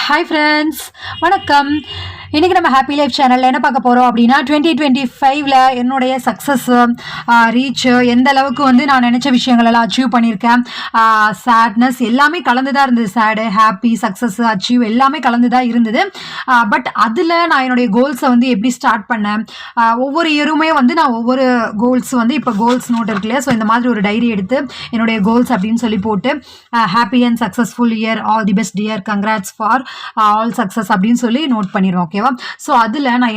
Hi friends, வணக்கம். இன்றைக்கி நம்ம ஹாப்பி லைஃப் சேனலில் என்ன பார்க்க போகிறோம் அப்படின்னா 2025ல் என்னுடைய சக்ஸஸ் ரீச்சு எந்த அளவுக்கு வந்து நான் நினச்ச விஷயங்களெல்லாம் அச்சீவ் பண்ணியிருக்கேன். சேட்னஸ் எல்லாமே கலந்து தான் இருந்தது. சேடு, ஹாப்பி, சக்ஸஸ், அச்சீவ் எல்லாமே கலந்து தான் இருந்தது. பட் அதில் நான் என்னுடைய கோல்ஸை வந்து எப்படி ஸ்டார்ட் பண்ணேன், ஒவ்வொரு இயருமே வந்து நான் ஒவ்வொரு கோல்ஸ் வந்து இப்போ கோல்ஸ் நோட் இருக்கு இல்லையா, ஸோ இந்த மாதிரி ஒரு டைரி எடுத்து என்னுடைய கோல்ஸ் அப்படின்னு சொல்லி போட்டு happy and successful year, all the best year, congrats for all success அப்படின்னு சொல்லி நோட் பண்ணிடுவோம். ஓகேவா? ஸோ அதில் நான்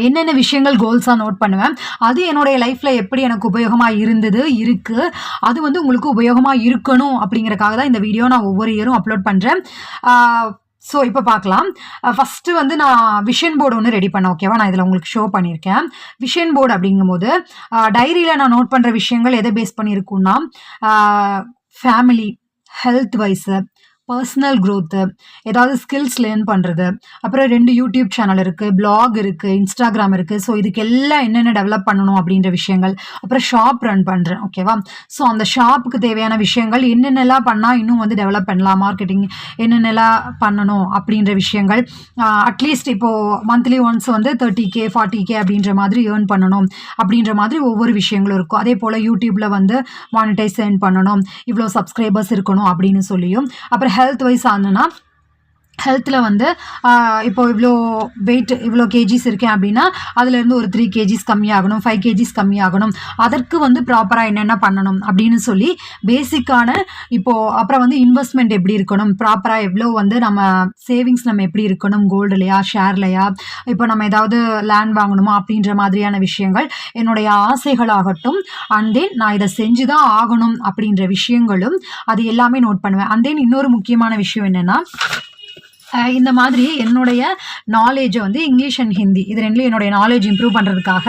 என்னென்ன விஷயங்கள் கோல்ஸாக நோட் பண்ணுவேன், அது என்னுடைய லைஃப்பில் எப்படி எனக்கு உபயோகமாக இருக்குது, அது வந்து உங்களுக்கு உபயோகமாக இருக்கணும் அப்படிங்கிறக்காக தான் இந்த வீடியோ நான் ஒவ்வொரு இயரும் அப்லோட் பண்ணுறேன். ஸோ இப்போ பார்க்கலாம். ஃபஸ்ட்டு வந்து நான் விஷன் போர்டு ஒன்று ரெடி பண்ணேன். ஓகேவா? நான் இதில் உங்களுக்கு ஷோ பண்ணியிருக்கேன். விஷன் போர்டு அப்படிங்கும்போது டைரியில் நான் நோட் பண்ணுற விஷயங்கள் எதை பேஸ் பண்ணியிருக்குன்னா, family, health wise, personal growth, ஏதாவது ஸ்கில்ஸ் லேர்ன் பண்ணுறது, அப்புறம் 2 யூடியூப் சேனல் இருக்குது, பிளாக் இருக்குது, இன்ஸ்டாகிராம் இருக்குது. ஸோ இதுக்கெல்லாம் என்னென்ன டெவலப் பண்ணணும் அப்படின்ற விஷயங்கள், அப்புறம் ஷாப் ரன் பண்ணுறேன். ஓகேவா? ஸோ அந்த ஷாப்புக்கு தேவையான விஷயங்கள் என்னென்னலாம் பண்ணால் இன்னும் வந்து டெவலப் பண்ணலாம், மார்க்கெட்டிங் என்னென்னலாம் பண்ணணும் அப்படின்ற விஷயங்கள், அட்லீஸ்ட் இப்போது மந்த்லி ஒன்ஸ் வந்து 30K 40K அப்படின்ற மாதிரி ஏர்ன் பண்ணணும் அப்படின்ற மாதிரி ஒவ்வொரு விஷயங்களும் இருக்கும். அதே போல் யூடியூப்பில் வந்து மானிட்டைஸ் ஏர்ன் பண்ணணும், இவ்வளோ சப்ஸ்கிரைபர்ஸ் இருக்கணும் அப்படின்னு சொல்லியும். அப்புறம் ஹெல்த் வைஸ் ஆனதுன்னா, ஹெல்த்தில் வந்து இப்போ இவ்வளோ வெயிட், இவ்வளோ கேஜிஸ் இருக்கேன் அப்படின்னா அதுலேருந்து ஒரு 3 கேஜிஸ் கம்மியாகணும், 5 கேஜிஸ் கம்மியாகணும், அதற்கு வந்து ப்ராப்பராக என்னென்ன பண்ணணும் அப்படின்னு சொல்லி பேசிக்கான. இப்போது அப்புறம் வந்து இன்வெஸ்ட்மெண்ட் எப்படி இருக்கணும், ப்ராப்பராக எவ்வளோ வந்து நம்ம சேவிங்ஸ் நம்ம எப்படி இருக்கணும், கோல்டுலையா ஷேர்லையா, இப்போ நம்ம ஏதாவது லேண்ட் வாங்கணுமா அப்படின்ற மாதிரியான விஷயங்கள், என்னுடைய ஆசைகளாகட்டும், அண்ட் தென் நான் இதை செஞ்சு தான் ஆகணும் அப்படின்ற விஷயங்களும், அது எல்லாமே நோட் பண்ணுவேன். அண்ட் தென் இன்னொரு முக்கியமான விஷயம் என்னென்னா, இந்த மாதிரி என்னுடைய நாலேஜை வந்து இங்கிலீஷ் அண்ட் ஹிந்தி, இது ரெண்டுலையும் என்னுடைய நாலேஜ் இம்ப்ரூவ் பண்ணுறதுக்காக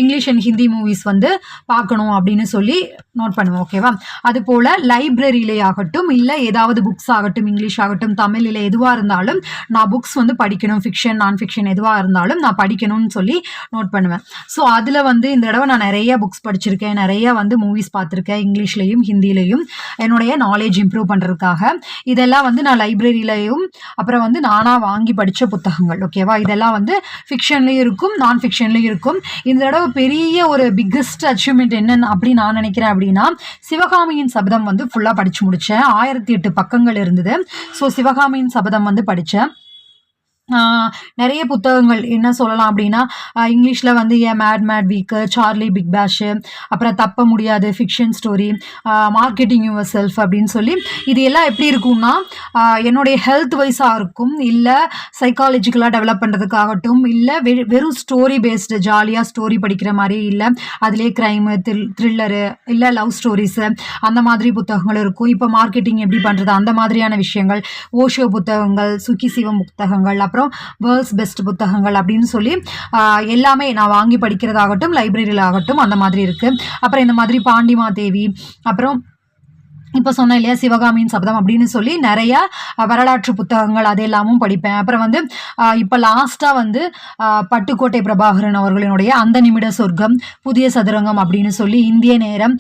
இங்கிலீஷ் அண்ட் ஹிந்தி மூவிஸ் வந்து பார்க்கணும் அப்படின்னு சொல்லி நோட் பண்ணுவேன். ஓகேவா? அதுபோல் லைப்ரரியிலே ஆகட்டும், இல்லை ஏதாவது புக்ஸ் ஆகட்டும், இங்கிலீஷ் ஆகட்டும், தமிழில் எதுவாக இருந்தாலும் நான் புக்ஸ் வந்து படிக்கணும், ஃபிக்ஷன் நான் ஃபிக்ஷன் எதுவாக இருந்தாலும் நான் படிக்கணும்னு சொல்லி நோட் பண்ணுவேன். ஸோ அதில் வந்து இந்த தடவை நான் நிறைய புக்ஸ் படிச்சிருக்கேன், நிறைய வந்து மூவிஸ் பார்த்துருக்கேன், இங்கிலீஷ்லேயும் ஹிந்திலையும், என்னுடைய நாலேஜ் இம்ப்ரூவ் பண்ணுறதுக்காக. இதெல்லாம் வந்து நான் லைப்ரரியிலையும் அப்புறம் வந்து நானாக வாங்கி படித்த புத்தகங்கள். ஓகேவா? இதெல்லாம் வந்து ஃபிக்ஷன்லேயும் இருக்கும், நான் ஃபிக்ஷன்லேயும் இருக்கும். இந்த தடவை பெரிய ஒரு பிக்கஸ்ட் அச்சீவ்மெண்ட் என்னன்னு அப்படி நான் நினைக்கிறேன் அப்படின்னா, சிவகாமியின் சபதம் வந்து ஃபுல்லாக படித்து முடித்தேன். 1008 பக்கங்கள் இருந்தது. ஸோ சிவகாமியின் சபதம் வந்து படித்தேன். நிறைய புத்தகங்கள் என்ன சொல்லலாம் அப்படின்னா, இங்கிலீஷில் வந்து மேட் வீக்கு, சார்லி பிக் பேஷு, அப்புறம் தப்ப முடியாது, fiction story, marketing yourself அப்படின்னு சொல்லி, இது எல்லாம் எப்படி இருக்கும்னா, என்னுடைய ஹெல்த் வைஸாக இருக்கும், இல்லை சைக்காலஜிக்கலாக டெவலப் பண்ணுறதுக்காகட்டும், இல்லை வெறும் ஸ்டோரி பேஸ்டு ஜாலியாக ஸ்டோரி படிக்கிற மாதிரி, இல்லை அதிலே க்ரைமு, த்ரில்லரு, இல்லை லவ் ஸ்டோரிஸு, அந்த மாதிரி புத்தகங்கள் இருக்கும். இப்போ மார்க்கெட்டிங் எப்படி பண்ணுறது அந்த மாதிரியான விஷயங்கள், ஓஷோ புத்தகங்கள், சுகி சிவம் புத்தகங்கள், அப்புறம் வேர்ல்ட்ஸ் பெஸ்ட் புத்தகங்கள் அப்படின்னு சொல்லி எல்லாமே நான் வாங்கி படிக்கிறதாகட்டும், லைப்ரரியில் ஆகட்டும், அந்த மாதிரி இருக்குது. அப்புறம் இந்த மாதிரி பாண்டிமா தேவி, அப்புறம் இப்போ சொன்னேன் இல்லையா சிவகாமியின் சபதம் அப்படின்னு சொல்லி நிறையா வரலாற்று புத்தகங்கள் அது எல்லாமும் படிப்பேன். அப்புறம் வந்து இப்போ லாஸ்ட்டாக வந்து பட்டுக்கோட்டை பிரபாகரன் அவர்களினுடைய அந்த நிமிட சொர்க்கம், புதிய சதுரங்கம் அப்படின்னு சொல்லி, இந்திய நேரம்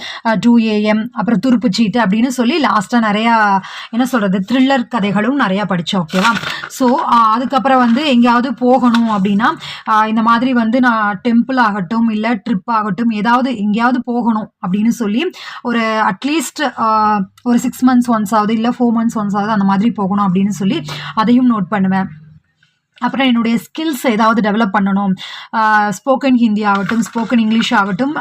2 AM, அப்புறம் துருப்புச்சீட்டு அப்படின்னு சொல்லி லாஸ்ட்டாக நிறையா என்ன சொல்கிறது த்ரில்லர் கதைகளும் நிறையா படித்தேன். ஓகேவா? ஸோ அதுக்கப்புறம் வந்து எங்கேயாவது போகணும் அப்படின்னா, இந்த மாதிரி வந்து நான் டெம்பிள் ஆகட்டும், இல்லை ட்ரிப் ஆகட்டும், ஏதாவது எங்கேயாவது போகணும் அப்படின்னு சொல்லி ஒரு அட்லீஸ்ட் ஒரு 6 months ஒன்ஸ் ஆகுது, இல்லை 4 months ஒன்ஸ் ஆகுது, அந்த மாதிரி போகணும் அப்படின்னு சொல்லி அதையும் நோட் பண்ணுவேன். அப்புறம் என்னுடைய ஸ்கில்ஸ் ஏதாவது டெவலப் பண்ணணும், ஸ்போக்கன் ஹிந்தி ஆகட்டும், ஸ்போக்கன் இங்கிலீஷ் ஆகட்டும்,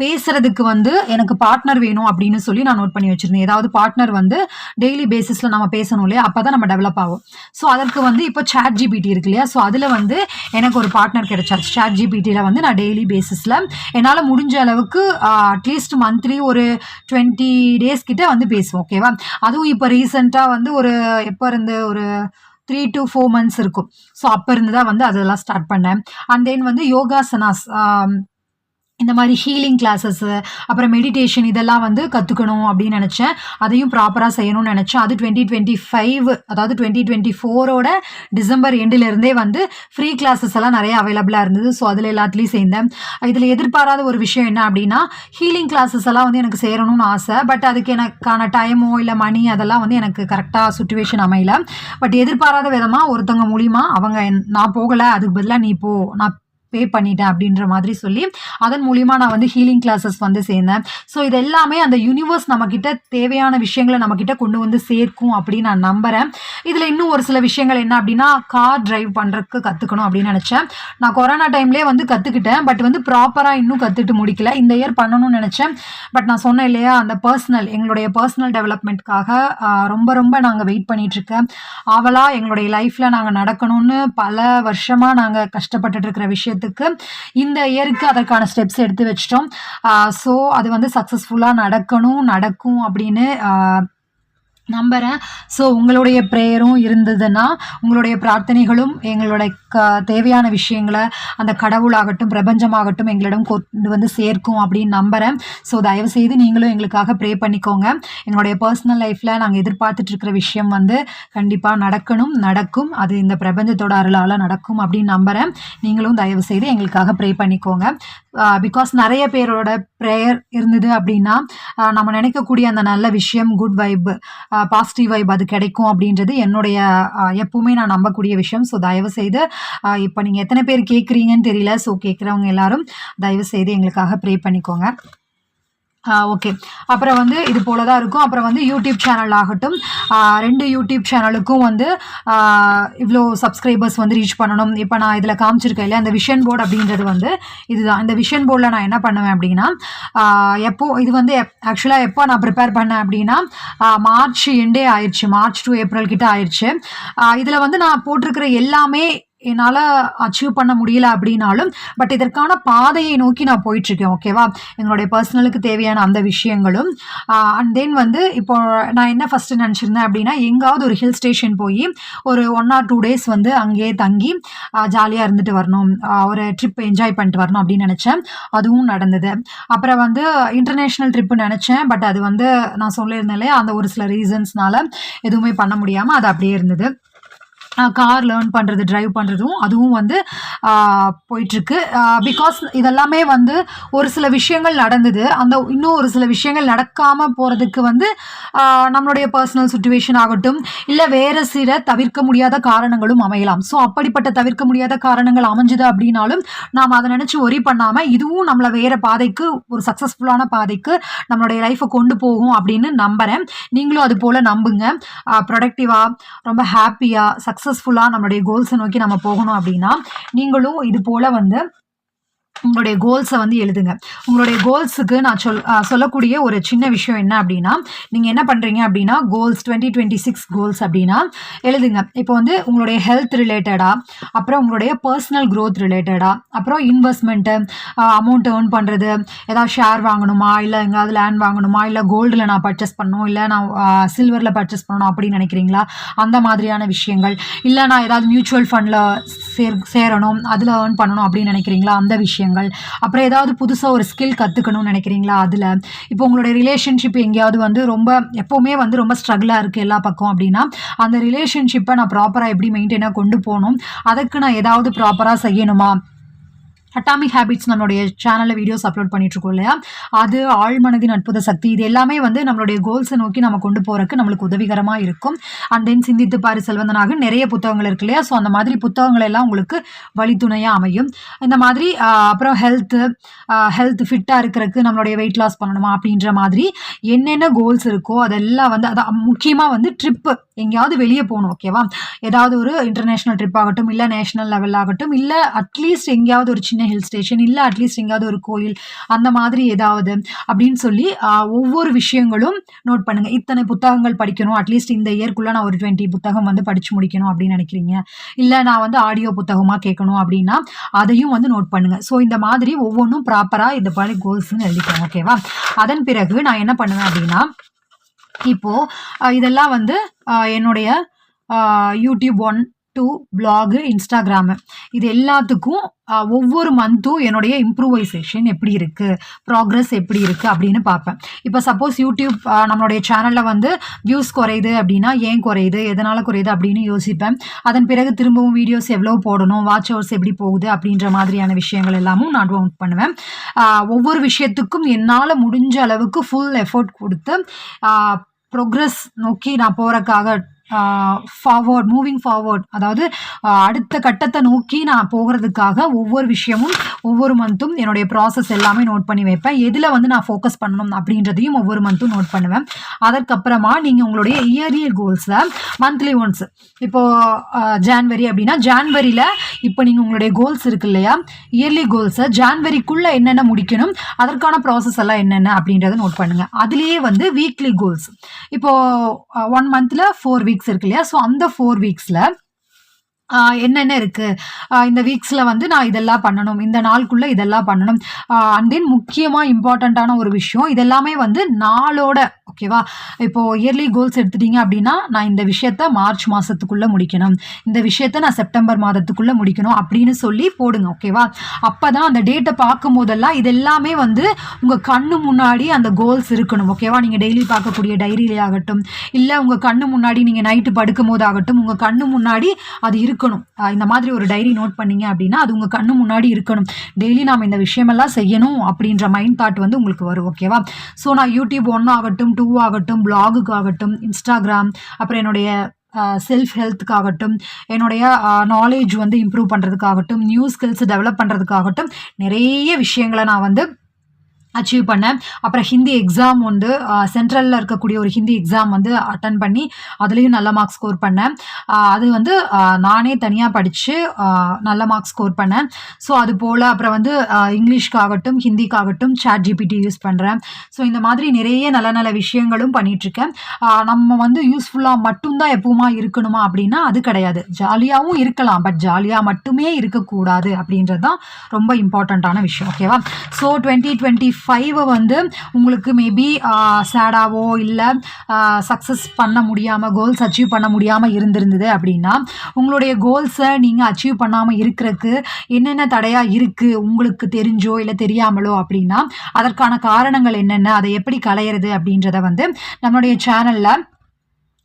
பேசுகிறதுக்கு வந்து எனக்கு பார்ட்னர் வேணும் அப்படின்னு சொல்லி நான் நோட் பண்ணி வச்சுருந்தேன். ஏதாவது பார்ட்னர் வந்து டெய்லி பேசிஸில் நம்ம பேசணும் இல்லையா, அப்போ தான் நம்ம டெவலப் ஆகும். ஸோ அதற்கு வந்து இப்போ சாட் ஜிபிடி இருக்கு இல்லையா, ஸோ அதில் வந்து எனக்கு ஒரு பார்ட்னர் கிடைச்சாச்சு. சாட் ஜிபிடியில் வந்து நான் டெய்லி பேசிஸில் என்னால் முடிஞ்ச அளவுக்கு அட்லீஸ்ட் மந்த்லி ஒரு 20 days கிட்ட வந்து பேசுவோம். ஓகேவா? அதுவும் இப்போ ரீசெண்டாக வந்து ஒரு எப்போ இருந்து ஒரு 3 to 4 months இருக்கும். ஸோ அப்போ இருந்து தான் வந்து அதெல்லாம் ஸ்டார்ட் பண்ணேன். அண்ட் தென் வந்து யோகாசனாஸ், இந்த மாதிரி ஹீலிங் கிளாஸஸ்ஸு அப்புறம் மெடிடேஷன் இதெல்லாம் வந்து கற்றுக்கணும் அப்படின்னு நினச்சேன். அதையும் ப்ராப்பராக செய்யணும்னு நினச்சேன். அது 2025 அதாவது 2024ஓட டிசம்பர் எண்டிலிருந்தே வந்து ஃப்ரீ கிளாஸஸ் எல்லாம் நிறைய அவைலபிளாக இருந்தது. ஸோ அதில் எல்லாத்துலேயும் சேர்ந்தேன். இதில் எதிர்பாராத ஒரு விஷயம் என்ன அப்படின்னா, ஹீலிங் கிளாஸஸ் எல்லாம் வந்து எனக்கு சேரணும்னு ஆசை. பட் அதுக்கு எனக்கான டைமோ இல்லை மணி அதெல்லாம் வந்து எனக்கு கரெக்டாக சுச்சுவேஷன் அமையல. பட் எதிர்பாராத விதமாக ஒருத்தவங்க மூலிமா அவங்க நான் போகலை, அதுக்கு பதிலாக நீ போ, நான் பே பண்ணிட்டேன் அப்படின்ற மாதிரி சொல்லி அதன் மூலிமா நான் வந்து ஹீலிங் கிளாஸஸ் வந்து சேர்ந்தேன். ஸோ இது எல்லாமே அந்த யூனிவர்ஸ் நம்மக்கிட்ட தேவையான விஷயங்களை நம்மக்கிட்ட கொண்டு வந்து சேர்க்கும் அப்படின்னு நான் நம்புகிறேன். இதில் இன்னும் ஒரு சில விஷயங்கள் என்ன அப்படின்னா, கார் டிரைவ் பண்ணுறதுக்கு கற்றுக்கணும் அப்படின்னு நினச்சேன். நான் கொரோனா டைம்லேயே வந்து கற்றுக்கிட்டேன். பட் வந்து ப்ராப்பராக இன்னும் கற்றுட்டு முடிக்கல. இந்த இயர் பண்ணணும்னு நினச்சேன். பட் நான் சொன்னேன் இல்லையா, அந்த எங்களுடைய பர்சனல் டெவலப்மெண்ட்காக ரொம்ப ரொம்ப நாங்கள் வெயிட் பண்ணிகிட்ருக்கேன். அவளாக எங்களுடைய லைஃப்பில் நாங்கள் நடக்கணும்னு பல வருஷமாக நாங்கள் கஷ்டப்பட்டுட்டு இருக்கிற விஷயத்துக்கு இந்த இயருக்கு அதற்கான ஸ்டெப்ஸ் எடுத்து வச்சிட்டோம். ஸோ அது வந்து சக்ஸஸ்ஃபுல்லாக நடக்கும் அப்படின்னு நம்புகிறேன். ஸோ உங்களுடைய ப்ரேயரும் இருந்ததுன்னா, உங்களுடைய பிரார்த்தனைகளும் எங்களுடைய தேவையான விஷயங்களை அந்த கடவுளாகட்டும் பிரபஞ்சமாகட்டும் எங்களிடம் கொண்டு வந்து சேர்க்கும் அப்படின்னு நம்புகிறேன். ஸோ தயவுசெய்து நீங்களும் எங்களுக்காக ப்ரே பண்ணிக்கோங்க. எங்களுடைய பர்சனல் லைஃப்பில் நாங்கள் எதிர்பார்த்துட்டு இருக்கிற விஷயம் வந்து கண்டிப்பாக நடக்கும். அது இந்த பிரபஞ்சத்தோட அருளால் நடக்கும் அப்படின்னு நம்புகிறேன். நீங்களும் தயவுசெய்து எங்களுக்காக ப்ரே பண்ணிக்கோங்க. பிகாஸ் நிறைய பேரோட ப்ரேயர் இருந்தது அப்படின்னா நம்ம நினைக்கக்கூடிய அந்த நல்ல விஷயம், குட் வைப், பாசிட்டிவ் வைப் அது கிடைக்கும் அப்படின்றது என்னுடைய எப்பவுமே நான் நம்பக்கூடிய விஷயம். ஸோ தயவுசெய்து இப்போ நீங்கள் எத்தனை பேர் கேட்குறீங்கன்னு தெரியல. ஸோ கேட்குறவங்க எல்லாரும் தயவுசெய்து எங்களுக்காக ப்ரே பண்ணிக்கோங்க. ஓகே. அப்புறம் வந்து இது போல தான் இருக்கும். அப்புறம் வந்து யூடியூப் சேனல் ஆகட்டும், 2 யூடியூப் சேனலுக்கும் வந்து இவ்வளோ சப்ஸ்கிரைபர்ஸ் வந்து ரீச் பண்ணணும். இப்போ நான் இதில் காமிச்சிருக்கேன் இல்லையா, அந்த விஷன் போர்டு அப்படின்றது வந்து இதுதான். இந்த விஷன் போர்டில் நான் என்ன பண்ணுவேன் அப்படின்னா, இது வந்து ஆக்சுவலாக எப்போ நான் ப்ரிப்பேர் பண்ணேன் அப்படின்னா, மார்ச் எண்டே ஆயிடுச்சு. மார்ச் டு ஏப்ரல் கிட்ட ஆயிடுச்சு. இதில் வந்து நான் போட்டிருக்கிற எல்லாமே என்னால் அச்சீவ் பண்ண முடியல அப்படின்னாலும், பட் இதற்கான பாதையை நோக்கி நான் போயிட்டுருக்கேன். ஓகேவா, எங்களுடைய பர்சனலுக்கு தேவையான அந்த விஷயங்களும். அண்ட் தென் வந்து இப்போ நான் என்ன ஃபஸ்ட்டு நினச்சிருந்தேன் அப்படின்னா, எங்காவது ஒரு ஹில் ஸ்டேஷன் போய் ஒரு 1 or 2 days வந்து அங்கேயே தங்கி ஜாலியாக இருந்துட்டு வரணும், ஒரு ட்ரிப் என்ஜாய் பண்ணிட்டு வரணும் அப்படின்னு நினச்சேன். அதுவும் நடந்தது. அப்புறம் வந்து இன்டர்நேஷ்னல் ட்ரிப்பு நினச்சேன். பட் அது வந்து நான் சொல்லியிருந்தேன் இல்லையா, அந்த ஒரு சில ரீசன்ஸ்னால எதுவுமே பண்ண முடியாமல் அது அப்படியே இருந்தது. கார் லேர்ன் பண்ணுறது, ட்ரைவ் பண்ணுறதும் அதுவும் வந்து போயிட்டுருக்கு. பிகாஸ் இதெல்லாமே வந்து ஒரு சில விஷயங்கள் நடந்தது. இன்னும் ஒரு சில விஷயங்கள் நடக்காமல் போகிறதுக்கு வந்து நம்மளுடைய பர்சனல் சுச்சுவேஷன் ஆகட்டும், இல்லை வேறு சில தவிர்க்க முடியாத காரணங்களும் அமையலாம். ஸோ அப்படிப்பட்ட தவிர்க்க முடியாத காரணங்கள் அமைஞ்சுது அப்படின்னாலும் நாம் அதை நினச்சி ஒரி பண்ணாமல், இதுவும் நம்மளை வேறு பாதைக்கு, ஒரு சக்ஸஸ்ஃபுல்லான பாதைக்கு நம்மளுடைய லைஃப்பை கொண்டு போகும் அப்படின்னு நம்புகிறேன். நீங்களும் அது போல் நம்புங்க. ப்ரொடக்டிவாக, ரொம்ப ஹாப்பியாக, சக்ஸஸ்ஃபுல்லாக நம்மளுடைய கோல்ஸை நோக்கி நம்ம போகணும் அப்படின்னா, நீங்களும் இது போல் வந்து உங்களுடைய கோல்ஸை வந்து எழுதுங்க. உங்களுடைய கோல்ஸுக்கு நான் சொல்லக்கூடிய ஒரு சின்ன விஷயம் என்ன அப்படின்னா, நீங்கள் என்ன பண்ணுறீங்க அப்படின்னா, கோல்ஸ் 2026 கோல்ஸ் அப்படின்னா எழுதுங்க. இப்போ வந்து உங்களுடைய ஹெல்த் ரிலேட்டடாக, அப்புறம் உங்களுடைய பர்சனல் க்ரோத் ரிலேட்டடாக, அப்புறம் இன்வெஸ்ட்மெண்ட்டு, அமௌண்ட் ஏர்ன் பண்ணுறது, ஏதாவது ஷேர் வாங்கணுமா, இல்லை எங்கேயாவது லேண்ட் வாங்கணுமா, இல்லை கோல்டில் நான் பர்ச்சேஸ் பண்ணணும், இல்லை நான் சில்வரில் பர்ச்சேஸ் பண்ணணும் அப்படின்னு நினைக்கிறீங்களா, அந்த மாதிரியான விஷயங்கள். இல்லை நான் ஏதாவது மியூச்சுவல் ஃபண்டில் சேரணும், அதில் ஏர்ன் பண்ணணும் அப்படின்னு நினைக்கிறீங்களா, அந்த விஷயங்கள். அப்புறம் ஏதாவது புதுசாக ஒரு ஸ்கில் கற்றுக்கணும்னு நினைக்கிறீங்களா, அதில். இப்போ உங்களுடைய ரிலேஷன்ஷிப் எங்கேயாவது வந்து எப்போவுமே வந்து ரொம்ப ஸ்ட்ரகிளாக இருக்குது எல்லா பக்கம் அப்படின்னா, அந்த ரிலேஷன்ஷிப்பை நான் ப்ராப்பராக எப்படி மெயின்டைனாக கொண்டு போகணும், அதுக்கு நான் ஏதாவது ப்ராப்பராக செய்யணுமா. அட்டாமிக் ஹேபிட்ஸ் நம்மளுடைய சேனலில் வீடியோஸ் அப்லோட் பண்ணிட்டுருக்கோம் இல்லையா, அது ஆழ்மனதின் அற்புத சக்தி, இது எல்லாமே வந்து நம்மளுடைய கோல்ஸை நோக்கி நம்ம கொண்டு போகிறதுக்கு நம்மளுக்கு உதவிகரமாக இருக்கும். அண்ட் தென் சிந்தித்து பாரு செல்வந்தனாக நிறைய புத்தகங்கள் இருக்கு இல்லையா, ஸோ அந்த மாதிரி புத்தகங்கள் எல்லாம் உங்களுக்கு வழித்துணையாக அமையும். இந்த மாதிரி அப்புறம் ஹெல்த் ஃபிட்டாக இருக்கிறதுக்கு நம்மளுடைய வெயிட் லாஸ் பண்ணணுமா அப்படின்ற மாதிரி என்னென்ன கோல்ஸ் இருக்கோ அதெல்லாம் வந்து அதான் முக்கியமாக வந்து ட்ரிப்பு, எங்கேயாவது வெளியே போகணும். ஓகேவா, ஏதாவது ஒரு இன்டர்நேஷ்னல் ட்ரிப் ஆகட்டும், இல்லை நேஷ்னல் லெவல் ஆகட்டும், இல்லை அட்லீஸ்ட் எங்கேயாவது ஒரு சின்ன ஹில் ஸ்டேஷன், இல்லை அட்லீஸ்ட் எங்கேயாவது ஒரு கோயில், அந்த மாதிரி ஏதாவது அப்படின்னு சொல்லி ஒவ்வொரு விஷயங்களும் நோட் பண்ணுங்க. இத்தனை புத்தகங்கள் படிக்கணும், அட்லீஸ்ட் இந்த இயர்க்குள்ள நான் ஒரு 20 புத்தகம் வந்து படிச்சு முடிக்கணும் அப்படின்னு நினைக்கிறீங்க, இல்லை நான் வந்து ஆடியோ புத்தகமாக கேட்கணும் அப்படின்னா அதையும் வந்து நோட் பண்ணுங்க. ஸோ இந்த மாதிரி ஒவ்வொன்றும் ப்ராப்பராக இந்த மாதிரி கோல்ஸ்ன்னு எழுதிக்கோங்க. ஓகேவா, அதன் பிறகு நான் என்ன பண்ணுவேன் அப்படின்னா, இப்போது இதெல்லாம் வந்து என்னுடைய யூடியூப் 1 டு பிளாகு, இன்ஸ்டாகிராமு இது எல்லாத்துக்கும் ஒவ்வொரு மந்த்தும் என்னுடைய இம்ப்ரூவைசேஷன் எப்படி இருக்குது, ப்ராக்ரஸ் எப்படி இருக்குது அப்படின்னு பார்ப்பேன். இப்போ சப்போஸ் யூடியூப் நம்மளுடைய சேனலில் வந்து வியூஸ் குறையுது அப்படின்னா ஏன் குறையுது, எதனால் குறையுது அப்படின்னு யோசிப்பேன். அதன் பிறகு திரும்பவும் வீடியோஸ் எவ்வளோ போடணும், வாட்ச் ஹவர்ஸ் எப்படி போகுது அப்படின்ற மாதிரியான விஷயங்கள் எல்லாமும் நான் நோட் பண்ணுவேன். ஒவ்வொரு விஷயத்துக்கும் என்னால் முடிஞ்ச அளவுக்கு ஃபுல் எஃபோர்ட் கொடுத்து ப்ரோக்ரஸ் நோக்கி நான் போகிறக்காக மூவிங் ஃபார்வர்ட், அதாவது அடுத்த கட்டத்தை நோக்கி நான் போகிறதுக்காக ஒவ்வொரு விஷயமும் ஒவ்வொரு மந்த்தும் என்னுடைய ப்ராசஸ் எல்லாமே நோட் பண்ணி வைப்பேன். எதில் வந்து நான் ஃபோக்கஸ் பண்ணணும் அப்படின்றதையும் ஒவ்வொரு மந்த்தும் நோட் பண்ணுவேன். அதற்கப்புறமா நீங்கள் உங்களுடைய இயர்லி கோல்ஸை மந்த்லி ஒன்ஸ், இப்போது ஜான்வரி அப்படின்னா ஜான்வரியில் இப்போ நீங்கள் உங்களுடைய கோல்ஸ் இருக்கு இல்லையா, இயர்லி கோல்ஸை ஜான்வரிக்குள்ளே என்னென்ன முடிக்கணும், அதற்கான ப்ராசஸ் எல்லாம் என்னென்ன அப்படின்றத நோட் பண்ணுங்கள். அதுலேயே வந்து வீக்லி கோல்ஸ், இப்போது 1 மந்தில் 4 வீக்ஸ் இருக்கு இல்லையா, ஸோ அந்த 4 வீக்ஸில் என்னென்ன இருக்குது, இந்த வீக்ஸில் வந்து நான் இதெல்லாம் பண்ணணும், இந்த நாளுக்குள்ளே இதெல்லாம் பண்ணணும். அண்ட் தென் முக்கியமாக இம்பார்ட்டண்ட்டான ஒரு விஷயம், இதெல்லாமே வந்து நாளோட ஓகேவா. இப்போது இயர்லி கோல்ஸ் எடுத்துட்டிங்க அப்படின்னா நான் இந்த விஷயத்த மார்ச் மாதத்துக்குள்ளே முடிக்கணும், இந்த விஷயத்த நான் செப்டம்பர் மாதத்துக்குள்ளே முடிக்கணும் அப்படின்னு சொல்லி போடுங்க ஓகேவா. அப்போ தான் அந்த டேட்டை பார்க்கும் போதெல்லாம் இதெல்லாமே வந்து உங்கள் கண்ணு முன்னாடி அந்த கோல்ஸ் இருக்கணும் ஓகேவா. நீங்கள் டெய்லி பார்க்கக்கூடிய டைரியிலே ஆகட்டும், இல்லை உங்கள் கண்ணு முன்னாடி நீங்கள் நைட்டு படுக்கும் போது ஆகட்டும், உங்கள் கண்ணு முன்னாடி அது இருக்கணும். இந்த மாதிரி ஒரு டைரி நோட் பண்ணீங்க அப்படின்னா அது உங்கள் கண்ணு முன்னாடி இருக்கணும். டெய்லி நாம் இந்த விஷயமெல்லாம் செய்யணும் அப்படின்ற மைண்ட் தாட் வந்து உங்களுக்கு வரும் ஓகேவா. ஸோ நான் யூடியூப் 1 ஆகட்டும், 2 ஆகட்டும், பிளாகுக்கு ஆகட்டும், இன்ஸ்டாகிராம், அப்புறம் என்னுடைய செல்ஃப் ஹெல்த்துக்காகட்டும், என்னுடைய நாலேஜ் வந்து இம்ப்ரூவ் பண்ணுறதுக்காகட்டும், நியூ ஸ்கில்ஸ் டெவலப் பண்ணுறதுக்காகட்டும் நிறைய விஷயங்களை நான் வந்து அச்சீவ் பண்ணேன். அப்புறம் ஹிந்தி எக்ஸாம் வந்து சென்ட்ரலில் இருக்கக்கூடிய ஒரு ஹிந்தி எக்ஸாம் வந்து அட்டன் பண்ணி அதுலேயும் நல்ல மார்க்ஸ் ஸ்கோர் பண்ணேன். அது வந்து நானே தனியாக படித்து நல்ல மார்க்ஸ் ஸ்கோர் பண்ணேன். ஸோ அது போல் அப்புறம் வந்து இங்கிலீஷ்க்காகட்டும், ஹிந்திக்காகட்டும் ChatGPT யூஸ் பண்ணுறேன். ஸோ இந்த மாதிரி நிறைய நல்ல நல்ல விஷயங்களும் பண்ணிகிட்ருக்கேன். நம்ம வந்து யூஸ்ஃபுல்லாக மட்டும்தான் எப்பவுமா இருக்கணுமா அப்படின்னா அது கிடையாது. ஜாலியாகவும் இருக்கலாம், பட் ஜாலியாக மட்டுமே இருக்கக்கூடாது அப்படின்றது தான் ரொம்ப இம்பார்ட்டண்ட்டான விஷயம் ஓகேவா. ஸோ 2025 வந்து உங்களுக்கு மேபி சேடாவோ இல்லை சக்ஸஸ் பண்ண முடியாமல், கோல்ஸ் அச்சீவ் பண்ண முடியாமல் இருந்திருந்தது அப்படின்னா உங்களுடைய கோல்ஸை நீங்கள் அச்சீவ் பண்ணாமல் இருக்கிறதுக்கு என்னென்ன தடையாக இருக்குது உங்களுக்கு தெரிஞ்சோ இல்லை தெரியாமலோ அப்படின்னா அதற்கான காரணங்கள் என்னென்ன, அதை எப்படி களையிறது அப்படின்றத வந்து நம்மளுடைய சேனலில்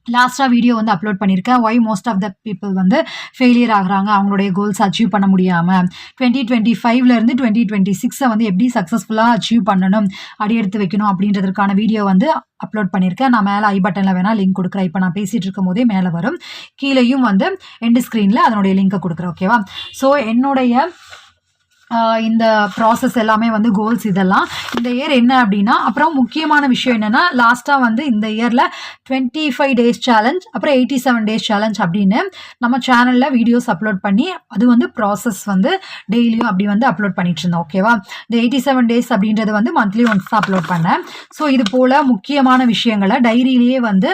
லாஸ்ட்டாக வீடியோ வந்து அப்லோட் பண்ணியிருக்கேன். Why most of the people வந்து ஃபெயிலியர் ஆகுறாங்க அவங்களுடைய கோல்ஸ் அச்சீவ் பண்ண முடியாமல், 2025லேருந்து 2026 வந்து எப்படி சக்ஸஸ்ஃபுல்லாக அச்சீவ் பண்ணணும், அடி எடுத்து வைக்கணும் அப்படின்றதுக்கான வீடியோ வந்து அப்லோட் பண்ணியிருக்கேன். நான் மேலே ஐ பட்டனில் வேணால் லிங்க் கொடுக்குறேன். இப்போ நான் பேசிகிட்டு இருக்கும் போதே மேலே வரும், கீழேயும் வந்து எண்டு ஸ்க்ரீனில் அதனுடைய லிங்கை கொடுக்குறேன் ஓகேவா. ஸோ என்னுடைய இந்த ப்ராசஸ் எல்லாமே வந்து கோல்ஸ் இதெல்லாம் இந்த இயர் என்ன அப்படின்னா, அப்புறம் முக்கியமான விஷயம் என்னென்னா லாஸ்ட்டாக வந்து இந்த இயரில் 25 டேஸ் சேலஞ்ச், அப்புறம் 87 டேஸ் சேலஞ்ச் அப்படின்னு நம்ம சேனலில் வீடியோஸ் அப்லோட் பண்ணி அது வந்து ப்ராசஸ் வந்து டெய்லியும் அப்படி வந்து அப்லோட் பண்ணிட்டு இருந்தோம் ஓகேவா. இந்த 87 டேஸ் அப்படின்றது வந்து மந்த்லி ஒன்ஸ் தான் அப்லோட் பண்ணேன். ஸோ இது போல் முக்கியமான விஷயங்களை டைரியிலேயே வந்து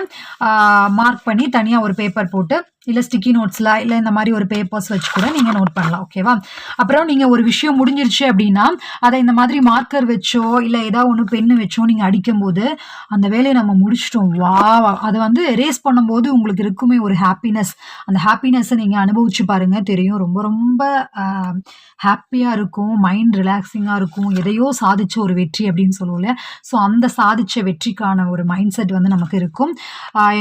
மார்க் பண்ணி தனியாக ஒரு பேப்பர் போட்டு இல்லை ஸ்டிக்கி நோட்ஸில் இல்லை இந்த மாதிரி ஒரு பேப்பர்ஸ் வச்சு கூட நீங்கள் நோட் பண்ணலாம் ஓகேவா. அப்புறம் நீங்கள் ஒரு விஷயம் முடிஞ்சிருச்சு அப்படின்னா அதை இந்த மாதிரி மார்க்கர் வச்சோ இல்லை ஏதாவது ஒன்று பெண்ணு வச்சோ நீங்கள் அடிக்கும்போது அந்த வேலையை நம்ம முடிச்சிட்டோம் வா, அதை வந்து எரேஸ் பண்ணும்போது உங்களுக்கு இருக்குமே ஒரு ஹாப்பினஸ். அந்த ஹாப்பினஸ்ஸை நீங்கள் அனுபவிச்சு பாருங்கள், தெரியும். ரொம்ப ரொம்ப ஹாப்பியாக இருக்கும், மைண்ட் ரிலாக்ஸிங்காக இருக்கும். எதையோ சாதிச்ச ஒரு வெற்றி அப்படின்னு சொல்லுவோம்ல, ஸோ அந்த சாதிச்ச வெற்றிக்கான ஒரு மைண்ட் செட் வந்து நமக்கு இருக்கும்.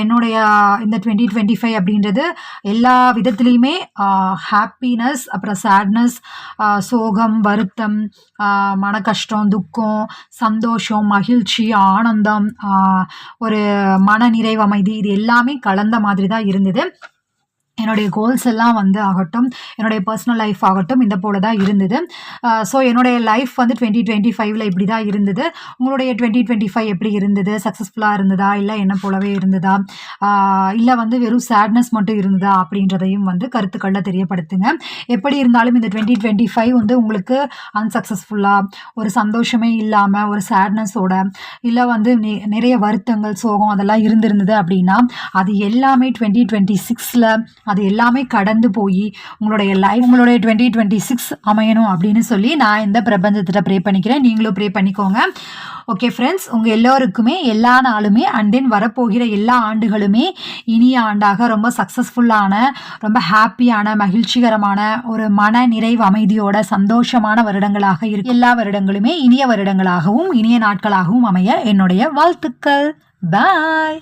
என்னுடைய இந்த 2025 அப்படின்றது எல்லா விதத்துலேயுமே ஹாப்பினஸ், அப்புறம் சேட்னஸ், சோகம், வருத்தம், மன கஷ்டம், துக்கம், சந்தோஷம், மகிழ்ச்சி, ஆனந்தம், ஒரு மன நிறைவு, அமைதி, இது எல்லாமே கலந்த மாதிரி தான் இருந்தது. என்னுடைய கோல்ஸ் எல்லாம் வந்து ஆகட்டும், என்னுடைய பர்சனல் லைஃப் ஆகட்டும், இந்த போல தான் இருந்தது. ஸோ என்னுடைய லைஃப் வந்து 2025 இப்படி தான் இருந்தது. உங்களுடைய 2025 எப்படி இருந்தது? சக்ஸஸ்ஃபுல்லாக இருந்ததா, இல்லை என்ன போலவே இருந்ததா, இல்லை வந்து வெறும் சேட்னஸ் மட்டும் இருந்ததா அப்படின்றதையும் வந்து கருத்துக்களில் தெரியப்படுத்துங்க. எப்படி இருந்தாலும் இந்த 2025 வந்து உங்களுக்கு அன்சக்ஸஸ்ஃபுல்லாக, ஒரு சந்தோஷமே இல்லாமல், ஒரு சேட்னஸோட, இல்லை வந்து நிறைய வருத்தங்கள், சோகம் அதெல்லாம் இருந்திருந்தது அப்படின்னா அது எல்லாமே 2026ல் அது எல்லாமே கடந்து போய் உங்களுடைய 2026 அமையணும் அப்படின்னு சொல்லி நான் இந்த பிரபஞ்சத்திட்ட ப்ரே பண்ணிக்கிறேன். நீங்களும் ப்ரே பண்ணிக்கோங்க. ஓகே ஃப்ரெண்ட்ஸ், உங்கள் எல்லோருக்குமே எல்லா நாளுமே அண்ட் தென் வரப்போகிற எல்லா ஆண்டுகளுமே இனிய ஆண்டாக ரொம்ப சக்ஸஸ்ஃபுல்லான, ரொம்ப ஹாப்பியான, மகிழ்ச்சிகரமான, ஒரு மன நிறைவு அமைதியோட சந்தோஷமான வருடங்களாக இருக்கு. எல்லா வருடங்களுமே இனிய வருடங்களாகவும் இனிய நாட்களாகவும் அமைய என்னுடைய வாழ்த்துக்கள். பாய்.